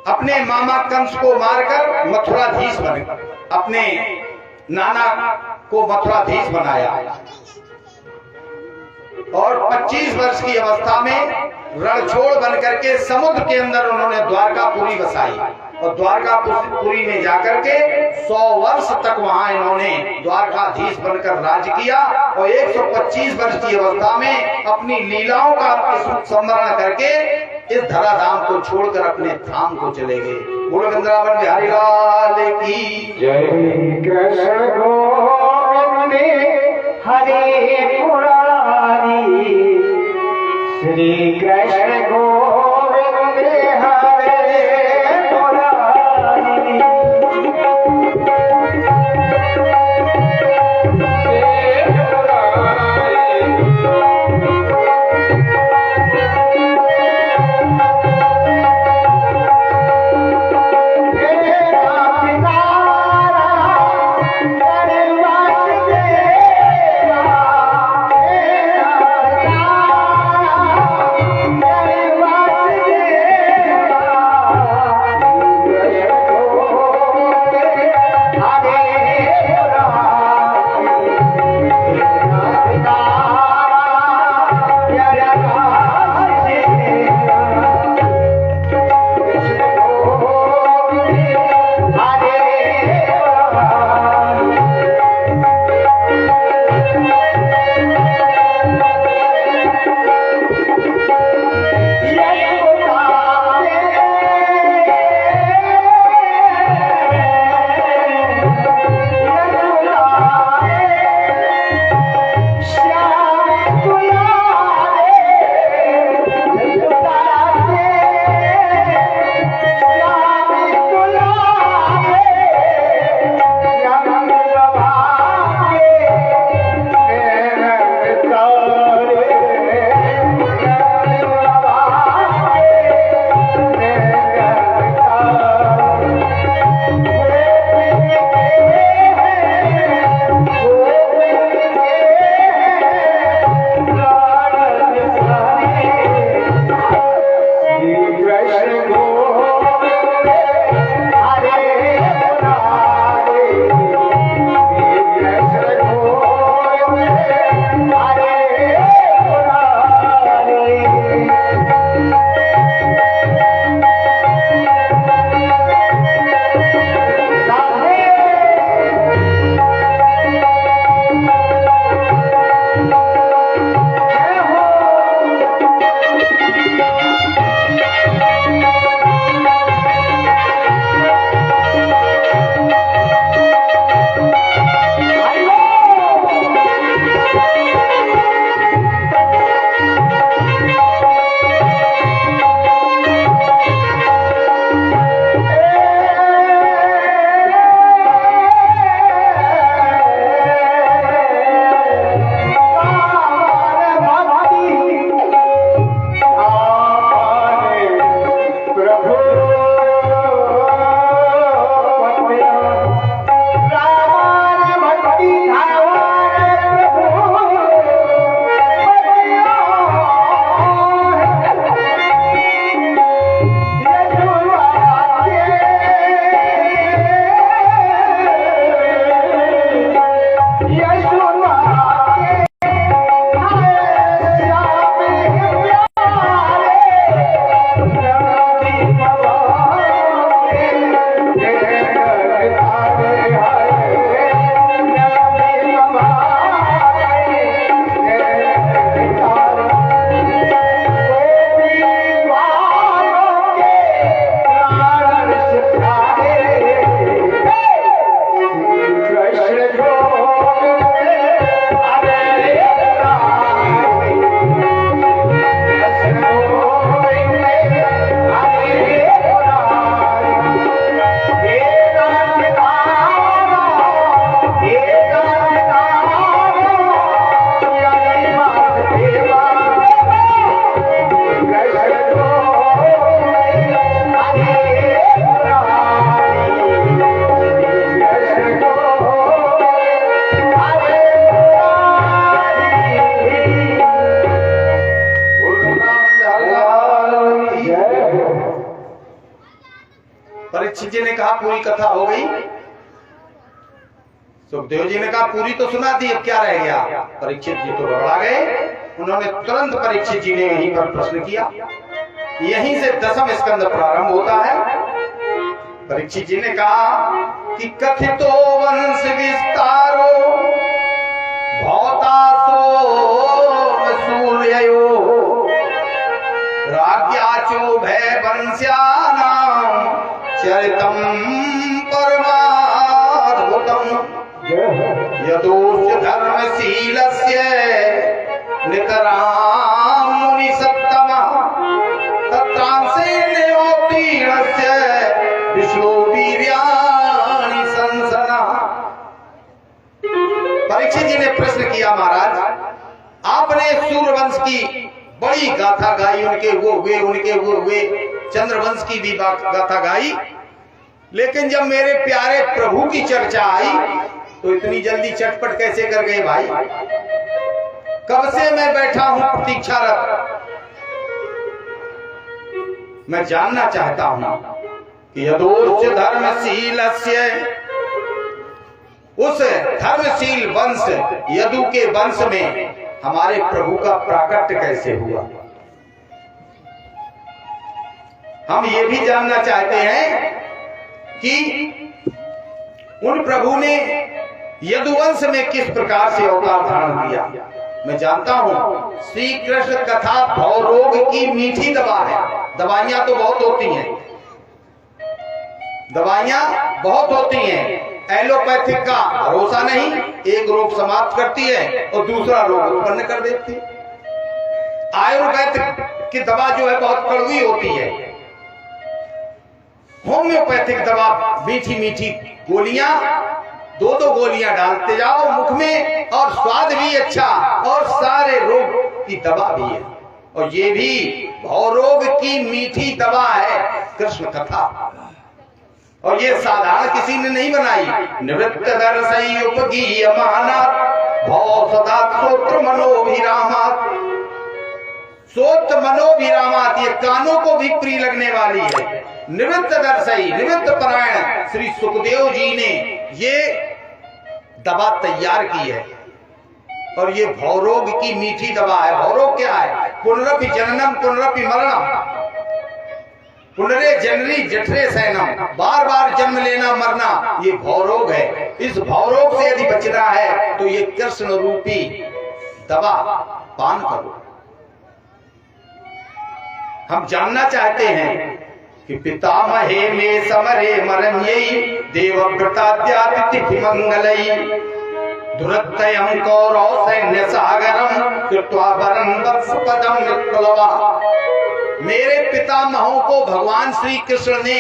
अपने मामा कंस को मारकर मथुराधीश बने, अपने नाना को मथुराधीश बनाया और 25 वर्ष की अवस्था में रणछोड़ बनकर के समुद्र के अंदर उन्होंने द्वारकापुरी बसाई और द्वारकापुरी में जाकर के 100 वर्ष तक वहां इन्होंने द्वारकाधीश बनकर राज किया और 125 वर्ष की अवस्था में अपनी लीलाओं का स्मरण करके इस धराधाम को छोड़कर अपने धाम को चले गए। बोलो वृंदावन बिहारी लाल की
जय। कृष्ण गोविंद हरि मुरारी, श्री कृष्ण गोविंद हरे मुरारी।
परीक्षित जी ने कहा पूरी कथा हो गई। सुखदेव जी ने कहा पूरी तो सुना दी, अब क्या रह गया। परीक्षित जी तो घबरा गए। उन्होंने तुरंत परीक्षित जी ने यहीं पर प्रश्न किया। यहीं से 10वें स्कंद प्रारंभ होता है। परीक्षित जी ने कहा कि कथितो वंश विस्तारो भौतासो सूर्यो राज्याचो भय वंश्यानां चरितम परमाद्भुतम् यदोश्च धर्मशीलस्य नितरां मुनिसत्तमः तत्रांसेनोत्तीर्णस्य विष्णु वीर्याणि संसनः। परीक्षित जी ने प्रश्न किया, महाराज आपने सूर्यवंश की बड़ी गाथा गाई, उनके वो हुए चंद्रवंश की भी गाथा गाई, लेकिन जब मेरे प्यारे प्रभु की चर्चा आई तो इतनी जल्दी चटपट कैसे कर गए भाई। कब से मैं बैठा हूं प्रतीक्षारत। मैं जानना चाहता हूं कि यदोश्च धर्मशीलस्य, उस धर्मशील वंश यदु के वंश में हमारे प्रभु का प्राकट्य कैसे हुआ। हम ये भी जानना चाहते हैं कि उन प्रभु ने यदुवंश में किस प्रकार से अवतार धारण किया। मैं जानता हूं श्री कृष्ण कथा भवरोग की मीठी दवा है। दवाइयां तो बहुत होती हैं, दवाइयां बहुत होती हैं। एलोपैथिक का भरोसा नहीं, एक रोग समाप्त करती है और दूसरा रोग उत्पन्न कर देती है। आयुर्वेदिक की दवा जो है बहुत कड़वी होती है। होम्योपैथिक दवा मीठी मीठी गोलियां, 2-2 गोलियां डालते जाओ मुख में और स्वाद भी अच्छा और सारे रोग की दवा भी है। और ये भी भवरोग की मीठी दवा है कृष्ण कथा। और ये साधारण किसी ने नहीं बनाई। निवृत्त दर्शई उपगीयमाना भव सदा श्रोत्र मनोभिरामात्। श्रोत्र मनोभिरामात्, ये कानों को भी प्रिय लगने वाली है। निवृत्त दर्शई, निवृत्त परायण श्री सुखदेव जी ने ये दवा तैयार की है। और ये भवरोग की मीठी दवा है। भवरोग क्या है? पुनरपि जननम पुनरपि मरणम, पुनरे जननी जठरे सैनम, बार बार जन्म लेना मरना, ये भवरोग है। इस भवरोग से यदि बचना है तो ये कृष्ण रूपी दवा पान करो। हम जानना चाहते हैं कि पितामहे में समरे मरण्यै देवव्रताद्यातिथि मंगलई दुरत्ययं कौरव सैन्य सागरम कृत्वा वरं वत्सपदं विप्लवः। मेरे पितामहों को भगवान श्री कृष्ण ने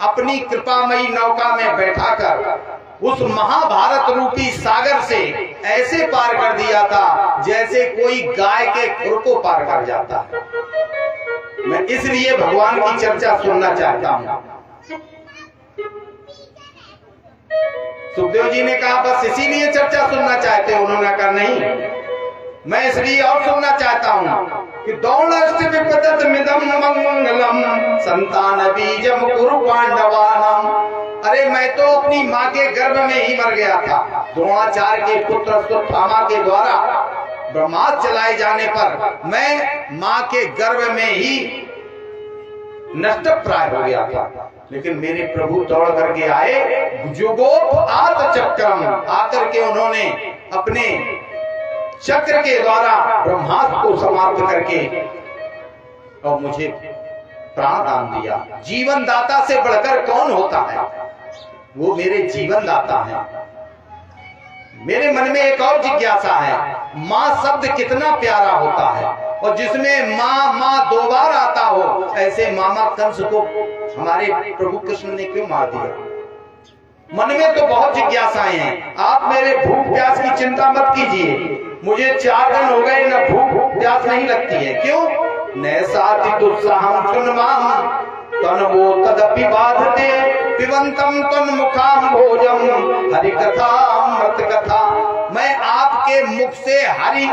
अपनी कृपामयी नौका में बैठाकर उस महाभारत रूपी सागर से ऐसे पार कर दिया था जैसे कोई गाय के खुर को पार कर जाता है। मैं इसलिए भगवान की चर्चा सुनना चाहता हूं। सुखदेव जी ने कहा बस इसीलिए चर्चा सुनना चाहते हो। उन्होंने कहा नहीं, मैं इसलिए और सुनना चाहता हूं कि द्रोणाष्ट विपदत मिदम मंगलम संतान बीजम कुरु पांडवानाम। अरे मैं तो अपनी माँ के गर्भ में ही मर गया था। द्रोणाचार्य के पुत्र अश्वत्थामा के द्वारा ब्रह्मास्त्र चलाए जाने पर मैं माँ के गर्भ में ही नष्ट प्राय हो गया था। लेकिन मेरे प्रभु दौड़ करके आए, जुगोपआत चक्रम, आकर के उन्होंने अपने चक्र के द्वारा ब्रह्मास्त्र को समाप्त करके और मुझे प्राण दान दिया। जीवन दाता से बढ़कर कौन होता है? वो मेरे जीवन दाता है। मेरे मन में एक और जिज्ञासा है, माँ शब्द कितना प्यारा होता है और जिसमें माँ माँ 2 बार आता हो, ऐसे मामा कंस को हमारे प्रभु कृष्ण ने क्यों मार दिया? मन में तो बहुत जिज्ञासाएं हैं। आप मेरे भूख प्यास की चिंता मत कीजिए। मुझे 4 दिन हो गए, न भूख प्यास नहीं लगती है। क्यों? नैसाति दुस्साहं सुनमाम तन्वो तदपि बाधते पिबंतम तन्मुखाम भोजम हरि कथा अमृत कथा। मैं आपके मुख से हरि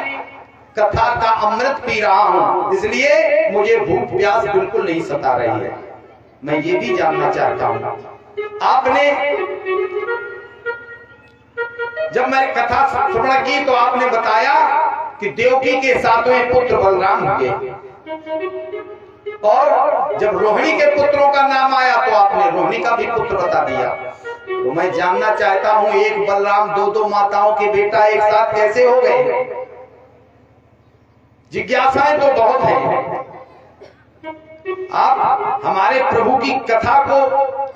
कथा का अमृत पी रहा हूँ, इसलिए मुझे भूख प्यास बिल्कुल नहीं सता रही है। मैं ये भी जानना चाहता हूँ आपने जब मैंने कथा श्रवण की तो आपने बताया कि देवकी के 7वें पुत्र बलराम हुए, और जब रोहिणी के पुत्रों का नाम आया तो आपने रोहिणी का भी पुत्र बता दिया। तो मैं जानना चाहता हूं, एक बलराम दो माताओं के बेटा एक साथ कैसे हो गए? जिज्ञासाएं तो बहुत हैं। आप हमारे प्रभु की कथा को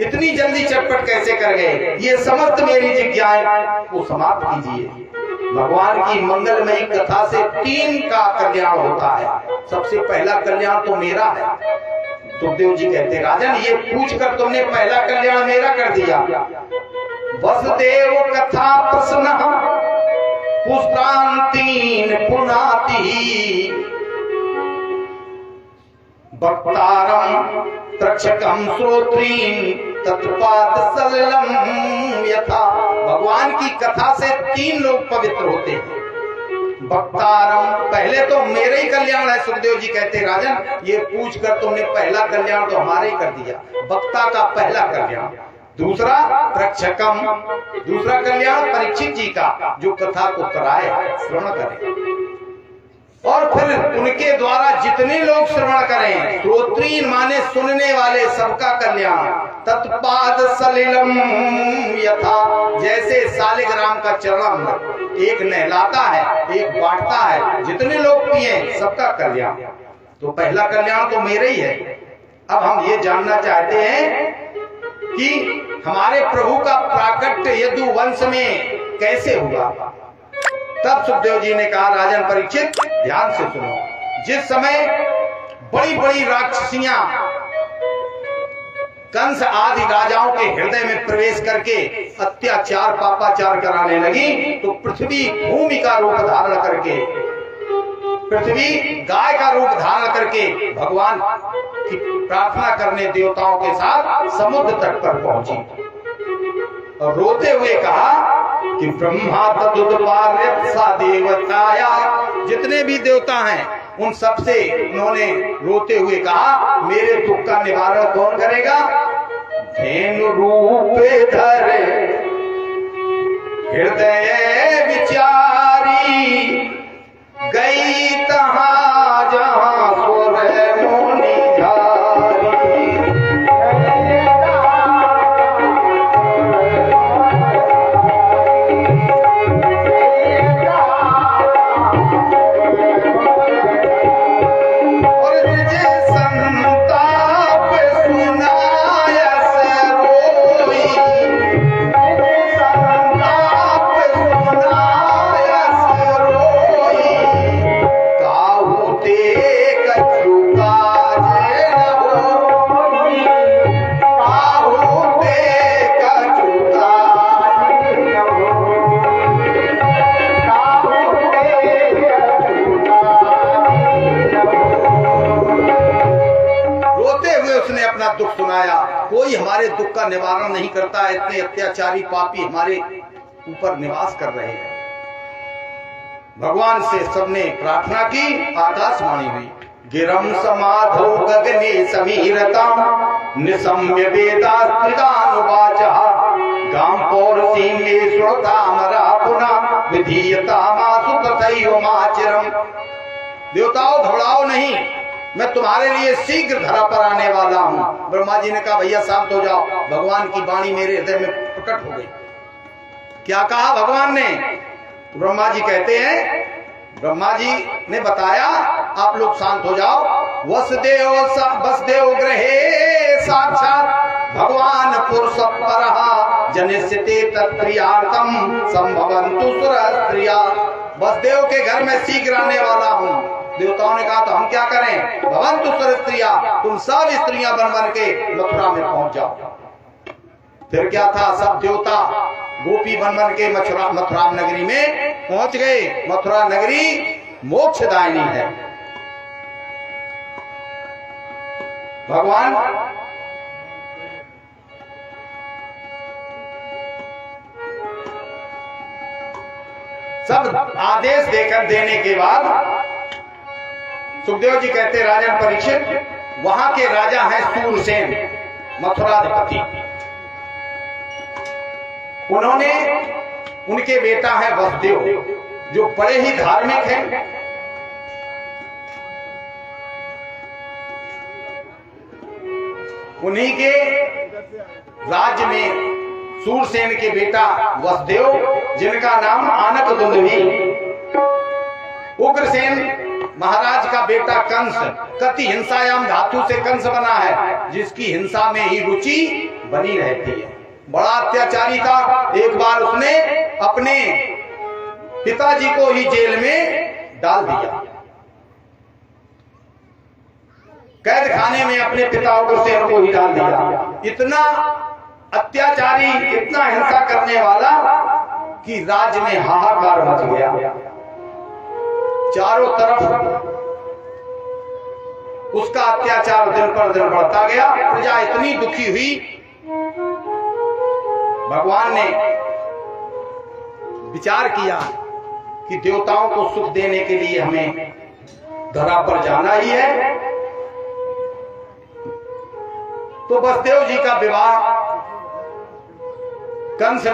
इतनी जल्दी चटपट कैसे कर गए? ये समस्त मेरी जिज्ञासाएं को समाप्त कीजिए। भगवान की मंगलमयी कथा से 3 का कल्याण होता है। सबसे पहला कल्याण तो मेरा है। सुखदेव जी कहते, राजन ये पूछकर तुमने पहला कल्याण मेरा कर दिया। वसुदेव कथा प्रश्न पुष्टांतीन पुनाति भक्तारम तक्षकम श्रोत्रीन तत्पाद सलिलम यथा। भगवान की कथा से 3 लोग पवित्र होते हैं। भक्तारम, पहले तो मेरे ही कल्याण है। सुखदेव जी कहते, राजन ये पूछकर तुमने पहला कल्याण तो हमारे ही कर दिया। भक्ता का पहला कल्याण। दूसरा रक्षकम, दूसरा कल्याण परीक्षित जी का, जो कथा को कराए, श्रवण करे, और फिर उनके द्वारा जितने लोग श्रवण करें, श्रोत्रीन माने सुनने वाले, सबका कल्याण। तत्पाद सलिलम यथा, जैसे सालिग्राम का चरण एक नहलाता है एक बांटता है, जितने लोग पिए सबका कल्याण। तो पहला कल्याण तो मेरे ही है। अब हम ये जानना चाहते हैं कि हमारे प्रभु का प्राकट्य यदु वंश में कैसे हुआ? तब सुखदेव जी ने कहा, राजन परीक्षित ध्यान से सुनो। जिस समय बड़ी बड़ी राक्षसियां कंस आदि राजाओं के हृदय में प्रवेश करके अत्याचार पापाचार कराने लगी, तो पृथ्वी भूमि का रूप धारण करके, पृथ्वी गाय का रूप धारण करके भगवान की प्रार्थना करने देवताओं के साथ समुद्र तट पर पहुंची और रोते हुए कहा कि ब्रह्मा तदुत्पार्य सा देवताया। जितने भी देवता हैं उन सबसे उन्होंने रोते हुए कहा, मेरे दुख का निवारण कौन करेगा? धेनु रूप धर हृदय विचारी, गई तहां जहां स्वर मुनि धारी। दुख सुनाया, कोई हमारे दुख का निवारण नहीं करता। इतने अत्याचारी पापी हमारे ऊपर निवास कर रहे हैं। भगवान से सबने प्रार्थना की, आकाशवाणी हुई, गिरम समाधौ गगने समीरतां निशम्य वेदास्त्रिदानुवाचः गां पौरसीं मे श्रोतामरा पुनः विधीयतामासु तथैवमाचिरम्। देवताओं घबराओ नहीं, मैं तुम्हारे लिए शीघ्र धरा पर आने वाला हूं। ब्रह्मा जी ने कहा, भैया शांत हो जाओ। भगवान की वाणी मेरे हृदय में प्रकट हो गई। क्या कहा भगवान ने? ब्रह्मा जी कहते हैं, ब्रह्मा जी ने बताया, आप लोग शांत हो जाओ। वसुदेव ग्रहे साक्षात भगवान पुरुष परः जनिष्यते तत्प्रियार्थम संभवन्तु सुरस्त्रिया। वसुदेव के घर में शीघ्र आने वाला हूँ। देवताओं ने कहा, तो हम क्या करें? भवन्तु सुरस्त्रिया, तुम सब स्त्रियां बन बन के मथुरा में पहुंच जाओ। फिर क्या था, सब देवता गोपी बन बन के मथुरा नगरी में पहुंच गए। मथुरा नगरी मोक्षदायिनी है। भगवान सब आदेश देने के बाद सुखदेव जी कहते, राजन परीक्षित, वहां के राजा हैं सूरसेन, मथुराधिपति। उन्होंने, उनके बेटा है वसुदेव, जो बड़े ही धार्मिक हैं। उन्हीं के राज्य में सूरसेन के बेटा वसुदेव, जिनका नाम आनक दुंदुभी, उग्रसेन महाराज का बेटा कंस, कति हिंसायाम धातु से कंस बना है, जिसकी हिंसा में ही रुचि बनी रहती है। बड़ा अत्याचारी था। एक बार उसने अपने पिताजी को ही जेल में डाल दिया, कैद खाने में अपने पिता उग्रसेन को ही डाल दिया। इतना अत्याचारी, इतना हिंसा करने वाला कि राज्य में हाहाकार मच गया। चारों तरफ उसका अत्याचार दिन पर दिन बढ़ता गया। प्रजा इतनी दुखी हुई, भगवान ने विचार किया कि देवताओं को सुख देने के लिए हमें धरा पर जाना ही है। तो वसुदेव जी का विवाह कंस ने